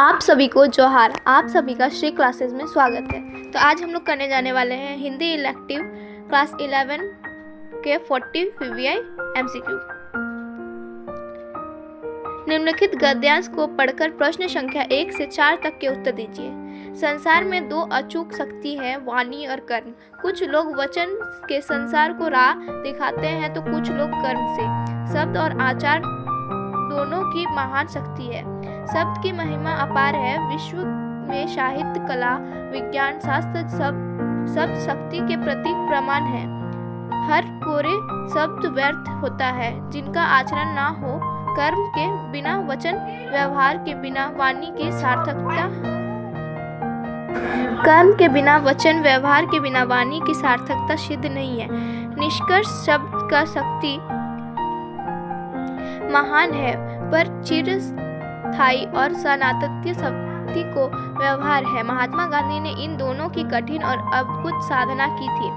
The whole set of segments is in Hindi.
आप सभी को जोहार। आप सभी का श्री क्लासेस में स्वागत है। तो आज हम लोग करने जाने वाले हैं हिंदी इलेक्टिव क्लास 11 के 40 पीवीआई एमसीक्यू। निम्नलिखित गद्यांश को पढ़कर प्रश्न संख्या 1 से 4 तक के उत्तर दीजिए। संसार में दो अचूक शक्ति है, वाणी और कर्म। कुछ लोग वचन के संसार को राह दिखाते हैं तो कुछ लोग कर्म से। शब्द और आचार दोनों की महान शक्ति है। शब्द की महिमा अपार है। विश्व में साहित्य, कला, विज्ञान, शास्त्र सब शक्ति के प्रतीक प्रमाण है। हर कोरे शब्द व्यर्थ होता है जिनका आचरण ना हो। कर्म के बिना वचन व्यवहार के बिना वाणी की सार्थकता सिद्ध नहीं है। निष्कर्ष शब्द का शक्ति महान है पर चिरस्थायी और सनातन शक्ति को व्यवहार है। महात्मा गांधी ने इन दोनों की कठिन और अद्भुत साधना की थी।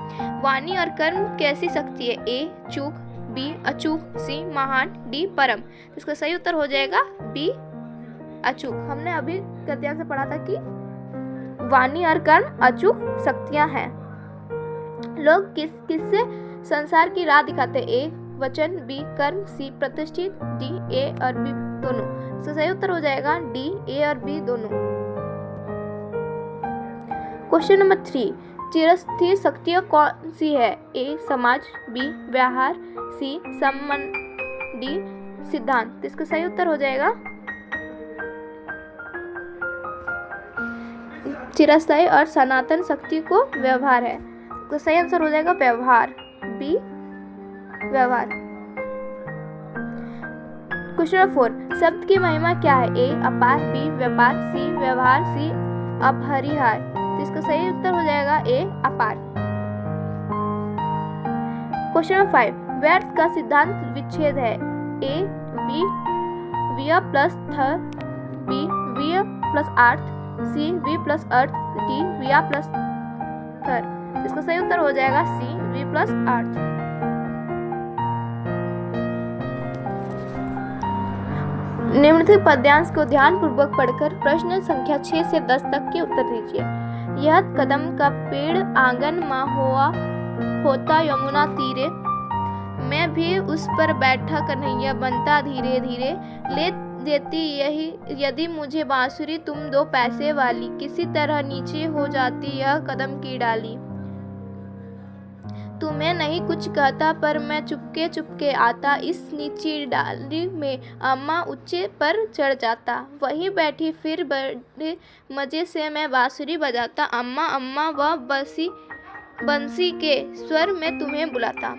वाणी और कर्म कैसी शक्ति है? ए चूक, बी अचूक, सी महान, डी परम। इसका सही उत्तर हो जाएगा बी अचूक। हमने अभी गद्यांश से पढ़ा था कि वाणी और कर्म अचूक शक्तियां हैं। लोग किससे संसार की राह दिखाते? ए वचन, बी कर्म, सी प्रतिष्ठित, डी ए और बी दोनों। इसका सही उत्तर हो जाएगा डी ए और बी दोनों। क्वेश्चन नंबर 3, चिरस्थायी शक्तियां कौन सी है? ए समाज, बी व्यवहार, सी संबंध, डी सिद्धांत। इसका सही उत्तर हो जाएगा चिरस्थायी और सनातन शक्ति को व्यवहार है। तो सही आंसर हो जाएगा व्यवहार, बी व्यवहार। क्वेश्चन नंबर 4, शब्द की महिमा क्या है? ए अपार, बी व्यापार, सी व्यवहार, सी अपरिहार्य। तो इसका सही उत्तर हो जाएगा ए अपार। क्वेश्चन नंबर 5, व्यर्थ का सिद्धांत विच्छेद है। ए व्यय प्लस थ, बी व्यय प्लस अर्थ, सी वी प्लस अर्थ, डी व्यय प्लस थर। इसका सही उत्तर हो जाएगा सी वी प्लस अर्थ। निम्नलिखित पद्यांश को ध्यानपूर्वक पढ़कर प्रश्न संख्या 6 से 10 तक के उत्तर दीजिए। यह कदम का पेड़ आंगन में होता यमुना तीरे, मैं भी उस पर बैठा कन्हैया बनता धीरे धीरे, ले देती यही यदि मुझे बांसुरी तुम 2 पैसे वाली, किसी तरह नीचे हो जाती यह कदम की डाली। तुम्हें नहीं कुछ कहता पर मैं चुपके चुपके आता, इस नीची डाली में अम्मा ऊंचे पर चढ़ जाता, वहीं बैठी फिर बड़े मजे से मैं बांसुरी बजाता, अम्मा अम्मा वह बंसी के स्वर में तुम्हें बुलाता।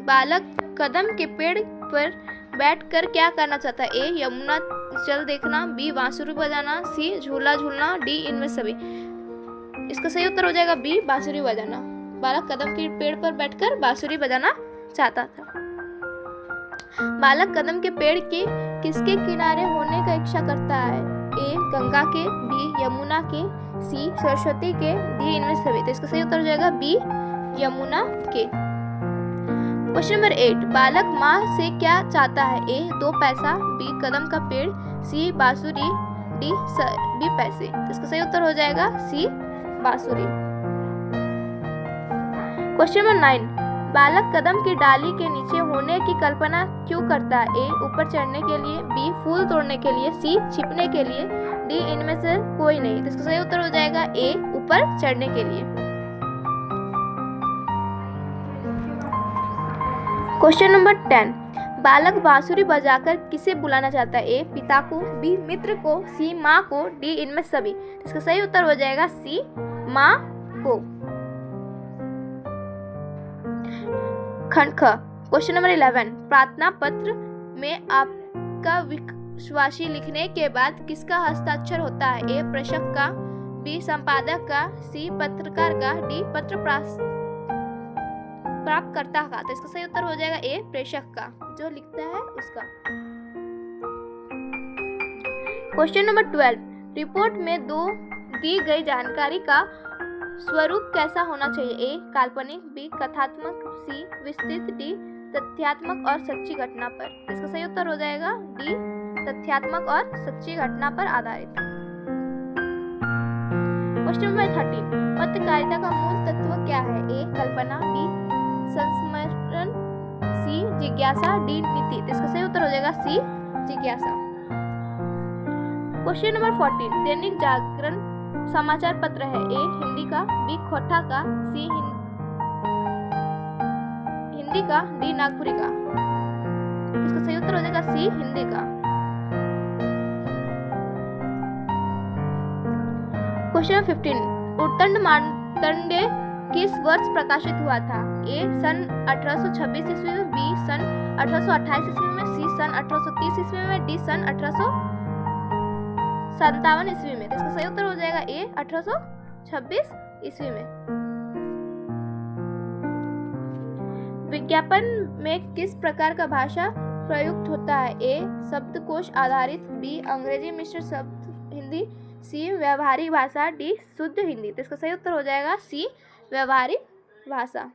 बालक कदम के पेड़ पर बैठकर क्या करना चाहता? ए यमुना चल देखना, बी बांसुरी बजाना, सी झूला झूलना, डी इनमें सभी। इसका सही उत्तर हो जाएगा बी बांसुरी बजाना। बालक कदम के पेड़ पर बैठकर बांसुरी बजाना चाहता था। बालक कदम के पेड़ के किसके किनारे होने का इच्छा करता है? ए गंगा के, बी यमुना के, सी सरस्वती के, डी इनमें सभी। तो इसका सही उत्तर हो जाएगा बी यमुना के। क्वेश्चन नंबर 8, बालक माँ से क्या चाहता है? ए 2 पैसा, बी कदम का पेड़, सी बांसुरी, डी सभी पैसे। तो इसका सही उत्तर हो जाएगा सी बांसुरी। क्वेश्चन नंबर 9, बालक कदम की डाली के नीचे होने की कल्पना क्यों करता है? ए ऊपर चढ़ने के लिए, बी फूल तोड़ने के लिए, सी छिपने के लिए, डी इनमें से कोई नहीं। तो इसका सही उत्तर हो जाएगा ए ऊपर चढ़ने के लिए। क्वेश्चन नंबर 10, बालक बांसुरी बजाकर किसे बुलाना चाहता है? ए पिता को, बी मित्र को, सी माँ को, डी इनमें सभी। इसका सही उत्तर हो जाएगा सी माँ को। खंड ख, क्वेश्चन नंबर 11, प्रार्थना पत्र में आपका विश्वासी लिखने के बाद किसका हस्ताक्षर होता है? ए प्रेषक का, बी संपादक का, सी पत्रकार का, डी पत्र प्राप्तकर्ता का। तो इसका सही उत्तर हो जाएगा ए प्रेषक का, जो लिखता है उसका। क्वेश्चन नंबर 12, रिपोर्ट में दी गई जानकारी का स्वरूप कैसा होना चाहिए? ए काल्पनिक, बी कथात्मक, सी विस्तृत, डी तथ्यात्मक और सच्ची घटना पर। इसका सही उत्तर हो जाएगा डी तथ्यात्मक और सच्ची घटना पर आधारित। क्वेश्चन नंबर 13, पत्रकारिता का मूल तत्व क्या है? ए कल्पना, बी संस्मरण, सी जिज्ञासा, डी नीति। तो इसका सही उत्तर हो जाएगा सी जिज्ञासा। क्वेश्चन नंबर 14, दैनिक जागरण समाचार पत्र है? ए हिंदी का, बी खोटा का, सी हिंदी का, डी नागपुरी का। इसका सही उत्तर हो जाएगा सी हिंदी का। क्वेश्चन 15, उद्दंड मार्तंड किस वर्ष प्रकाशित हुआ था? ए सन 1826 ईस्वी में, बी सन 1828 ईस्वी में, सी सन 1830 ईस्वी में, डी सन 1857 ईस्वी में। तो इसका सही उत्तर हो जाएगा ए 1826 ईस्वी में। विज्ञापन में किस प्रकार का भाषा प्रयुक्त होता है? ए शब्दकोश आधारित, बी अंग्रेजी मिश्र शब्द हिंदी, सी व्यवहारिक भाषा, डी शुद्ध हिंदी। तो इसका सही उत्तर हो जाएगा सी व्यवहारिक भाषा।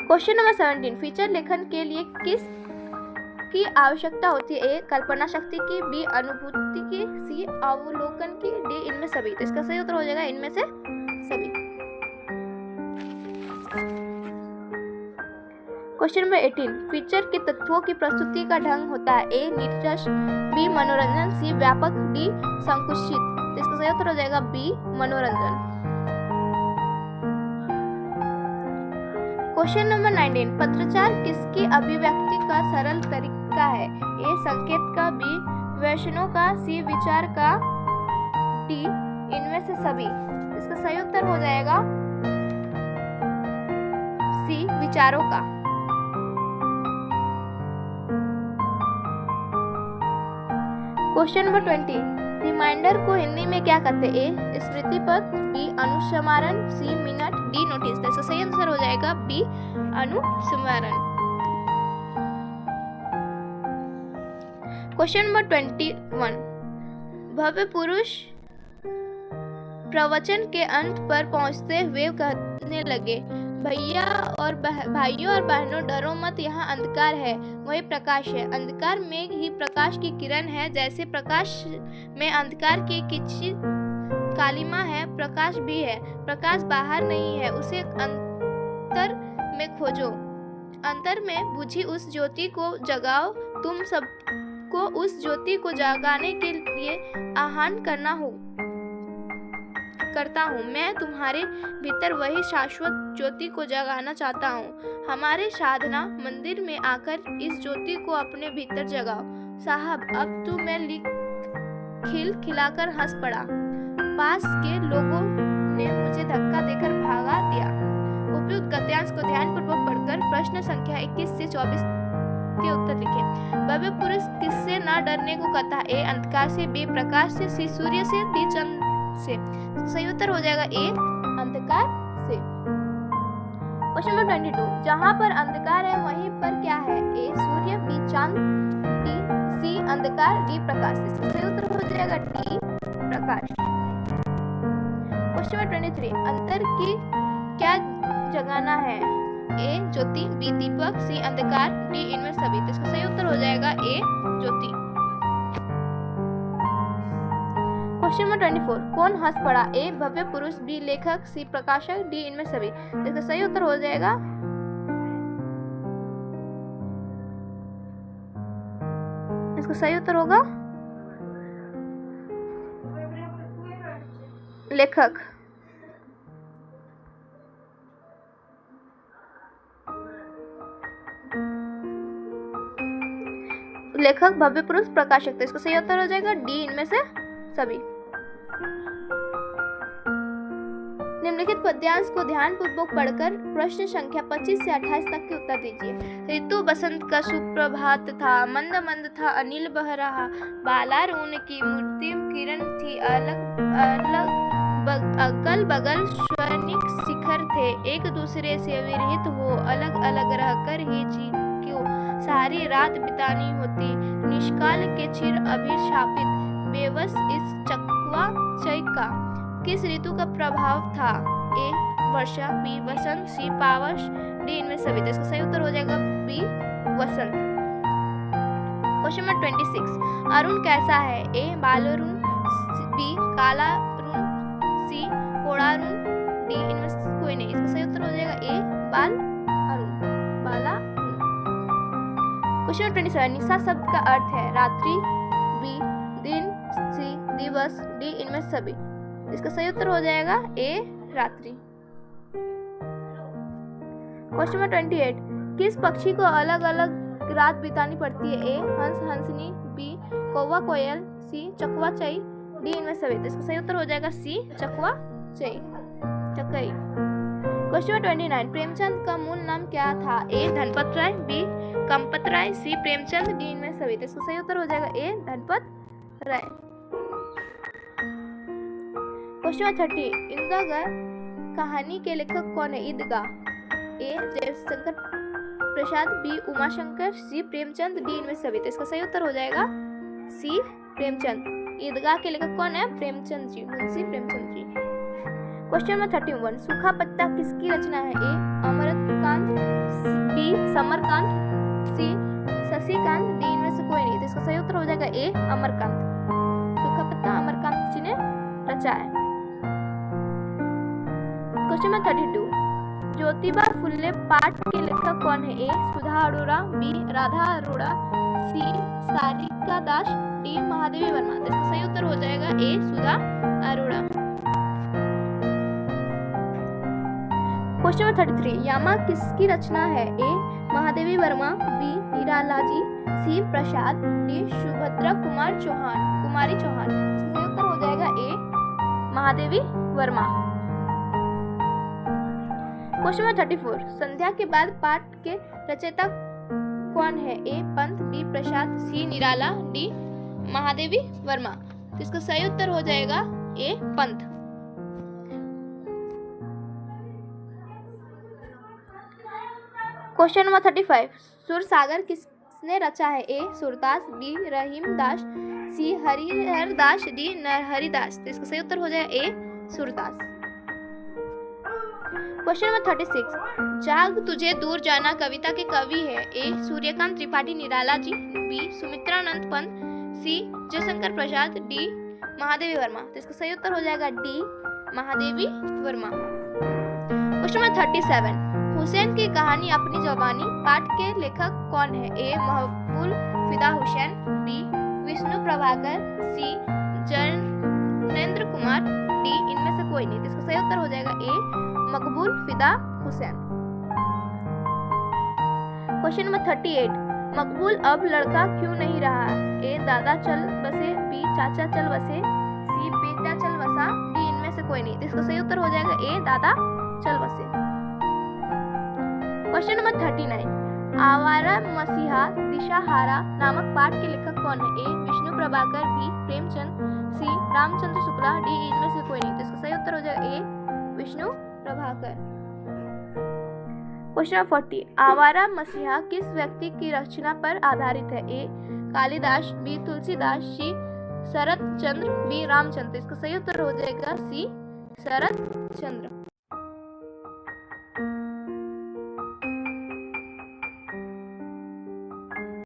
क्वेश्चन नंबर 17, फीचर लेखन के लिए किस की आवश्यकता होती है? ए कल्पना शक्ति की, बी अनुभूति की, सी अवलोकन की, डी इनमें सभी। तो इसका सही उत्तर हो जाएगा इनमें से सभी। क्वेश्चन नंबर 18, फीचर के तत्वों की प्रस्तुति का ढंग होता है? ए नीरस, बी मनोरंजन, सी व्यापक, डी संकुचित। तो इसका सही उत्तर हो जाएगा बी मनोरंजन। क्वेश्चन नंबर 19, पत्राचार किसकी अभिव्यक्ति का सरल तरीका है? ए संकेत का, बी वैष्णव का, सी विचार का, डी इनमें से सभी। इसका सही उत्तर हो जाएगा सी विचारों का। क्वेश्चन नंबर 20, रिमाइंडर को हिंदी में क्या कहते हैं? ए स्मृति पत्र, बी अनुस्मरण, सी मिनट, डी नोटिस। तो इसका सही आंसर हो जाएगा बी अनुस्मरण। क्वेश्चन नंबर 21, भव्य पुरुष प्रवचन के अंत पर पहुंचते हुए कहने लगे, भाइयों और बहनों, डरो मत, यहाँ अंधकार है, वही प्रकाश है। अंधकार में ही प्रकाश की किरण है, जैसे प्रकाश में अंधकार की किंचित कालिमा है, प्रकाश भी है। प्रकाश बाहर नहीं है, उसे अंतर में खोजो, अंतर में बुझी उस ज्योति को जगाओ। तुम सबको उस ज्योति को जगाने के लिए आह्वान करता हूँ। मैं तुम्हारे भीतर वही शाश्वत ज्योति को जगाना चाहता हूँ। हमारे साधना मंदिर में आकर इस ज्योति को अपने भीतर जगाओ। साहब, अब तो मैं खिलखिलाकर हंस पड़ा। पास के लोगों ने मुझे धक्का देकर भगा दिया। उपयुक्त गद्यांश को ध्यानपूर्वक पढ़कर प्रश्न संख्या 21 से 24 के उत्तर लिखें। भव्य पुरुष किससे ना डरने को कहता है? ए अंधकार से, बी प्रकाश से, सी सूर्य से, डी चंद्र से। सही उत्तर हो जाएगा ए अंधकार से। क्वेश्चन नंबर 22, जहां पर अंधकार है वहीं पर क्या है? ए सूर्य, बी चांद, डी सी अंधकार, डी प्रकाश। सही उत्तर हो जाएगा डी प्रकाश। क्वेश्चन नंबर 23, अंतर की क्या जगाना है? ए ज्योति, बी दीपक, सी अंधकार, डी इनमें सभी। तो इसका सही उत्तर हो जाएगा ए ज्योति। क्वेश्चन नंबर 24, कौन हंस पड़ा? ए भव्य पुरुष, बी लेखक, सी प्रकाशक, डी इनमें सभी। इसका सही उत्तर हो जाएगा इसका सही उत्तर होगा लेखक। लेखक, भव्य पुरुष, प्रकाशक। तो इसका सही उत्तर हो जाएगा डी इनमें से सभी। निम्नलिखित पद्यांश को ध्यानपूर्वक पढ़कर प्रश्न संख्या 25 से 28 तक के उत्तर दीजिए। ऋतु बसंत का सुप्रभात था, मंद मंद था अनिल बह रहा, बालारोन की मूर्ति किरण थी, अगल बगल स्वनिक शिखर थे, एक दूसरे से विरहित हो अलग अलग रहकर ही क्यों सारी रात बितानी होती, निष्काल के चिर अभिशापित बेबस इस चकवा चय का किस ऋतु का प्रभाव था? ए वर्षा, बी वसंत, सी पावस, डी इनमें सभी। तो इसका सही उत्तर हो जाएगा बी वसंत। क्वेश्चन नंबर 26, अरुण कैसा है? ए बालरुण, बी काला अरुण, सी कोड़ा अरुण, डी इनमें से कोई नहीं। इसका सही उत्तर हो जाएगा ए बाल अरुण, बाला अरुण। क्वेश्चन नंबर 27, निशा शब्द का अर्थ है रात्रि, बी दिन, सी दिवस, डी इनमें से सभी। इसका सही उत्तर हो जाएगा ए रात्रि। क्वेश्चन नंबर 28, किस पक्षी को अलग अलग रात बितानी पड़ती है? ए हंस हंसनी, बी कौवा कोयल, सी चकवा चई, डी इनमें सभी। तो इसका सही उत्तर हो जाएगा सी चकवा चई, चकई। क्वेश्चन नंबर 29, प्रेमचंद का मूल नाम क्या था? ए धनपत राय, बी कंपत राय, सी प्रेमचंद, डी इनमें सभी। तो इसका सही उत्तर हो जाएगा ए धनपत राय। क्वेश्चन नंबर 30, ईदगाह कहानी के लेखक कौन है? ईदगाह, ए जयशंकर प्रसाद, बी उमाशंकर, सी प्रेमचंद, डी इनमें सभी। तो इसका सही उत्तर हो जाएगा सी प्रेमचंद। ईदगाह के लेखक कौन है? प्रेमचंद जी, मुंशी प्रेमचंद जी। क्वेश्चन नंबर 31, सूखा पत्ता किसकी रचना है? ए अमरकांत, बी समरकांत, सी शशिकांत, डी इनमें से कोई नहीं। तो इसका सही उत्तर हो जाएगा ए अमरकांत। सूखा पत्ता अमरकांत जी ने रचा है। क्वेश्चन नंबर 32, ज्योतिबा फुले पाठ के लेखक कौन है? ए सुधा अरोड़ा, बी राधा अरोड़ा, सी सारिका दास, डी महादेवी वर्मा। तो इसका सही उत्तर हो जाएगा ए सुधा अरोड़ा। क्वेश्चन नंबर 33, यामा किसकी रचना है? ए महादेवी वर्मा, बी निराला जी, सी प्रसाद, डी सुभद्रा कुमारी चौहान। इसका सही उत्तर हो जाएगा ए महादेवी वर्मा। क्वेश्चन नंबर 34, संध्या के बाद पाठ के रचयिता कौन है? ए पंत, बी प्रसाद, सी निराला, डी महादेवी वर्मा। तो इसका सही उत्तर हो जाएगा ए पंत। क्वेश्चन नंबर 35, सुरसागर किसने रचा है? ए सूरदास, बी रहीमदास, सी हरिहर दास, डी नरहरिदास। तो इसका सही उत्तर हो जाएगा ए सूरदास। क्वेश्चन नंबर 36, जाग तुझे दूर जाना कविता के कवि है? ए सूर्यकांत त्रिपाठी निराला जी, बी सुमित्रानंद पंत, सी जयशंकर प्रसाद, डी महादेवी वर्मा। तो इसका सही उत्तर हो जाएगा D Mahadevi Verma. Question number 37, Hussain की कहानी अपनी जवानी पाठ के लेखक कौन है? ए महबूब फिदा हुसैन, बी विष्णु प्रभाकर, सी जैनेंद्र कुमार, डी इनमें से कोई नहीं। तो इसका सही उत्तर हो जाएगा ए मकबूल फिदा हुसैन। क्वेश्चन नंबर 38, मकबूल अब लड़का क्यों नहीं रहा? ए दादा चल बसे, बी चाचा चल बसे, सी बेटा चल बसा, डी इनमें से कोई नहीं। तो इसका सही उत्तर हो जाएगा ए दादा चल बसे। क्वेश्चन नंबर 39, आवारा मसीहा दिशाहारा नामक पाठ के लेखक कौन है? ए विष्णु प्रभाकर, बी प्रेमचंद, सी रामचंद्र शुक्ला, डी इनमें से कोई नहीं। तो इसका सही उत्तर हो जाएगा ए विष्णु प्रभाकर। क्वेश्चन नंबर 40, आवारा मसीहा किस व्यक्ति की रचना पर आधारित है? ए कालिदास, बी तुलसीदास, सी शरत चंद्र, बी रामचंद्र। इसका सही उत्तर हो जाएगा सी शरत चंद्र।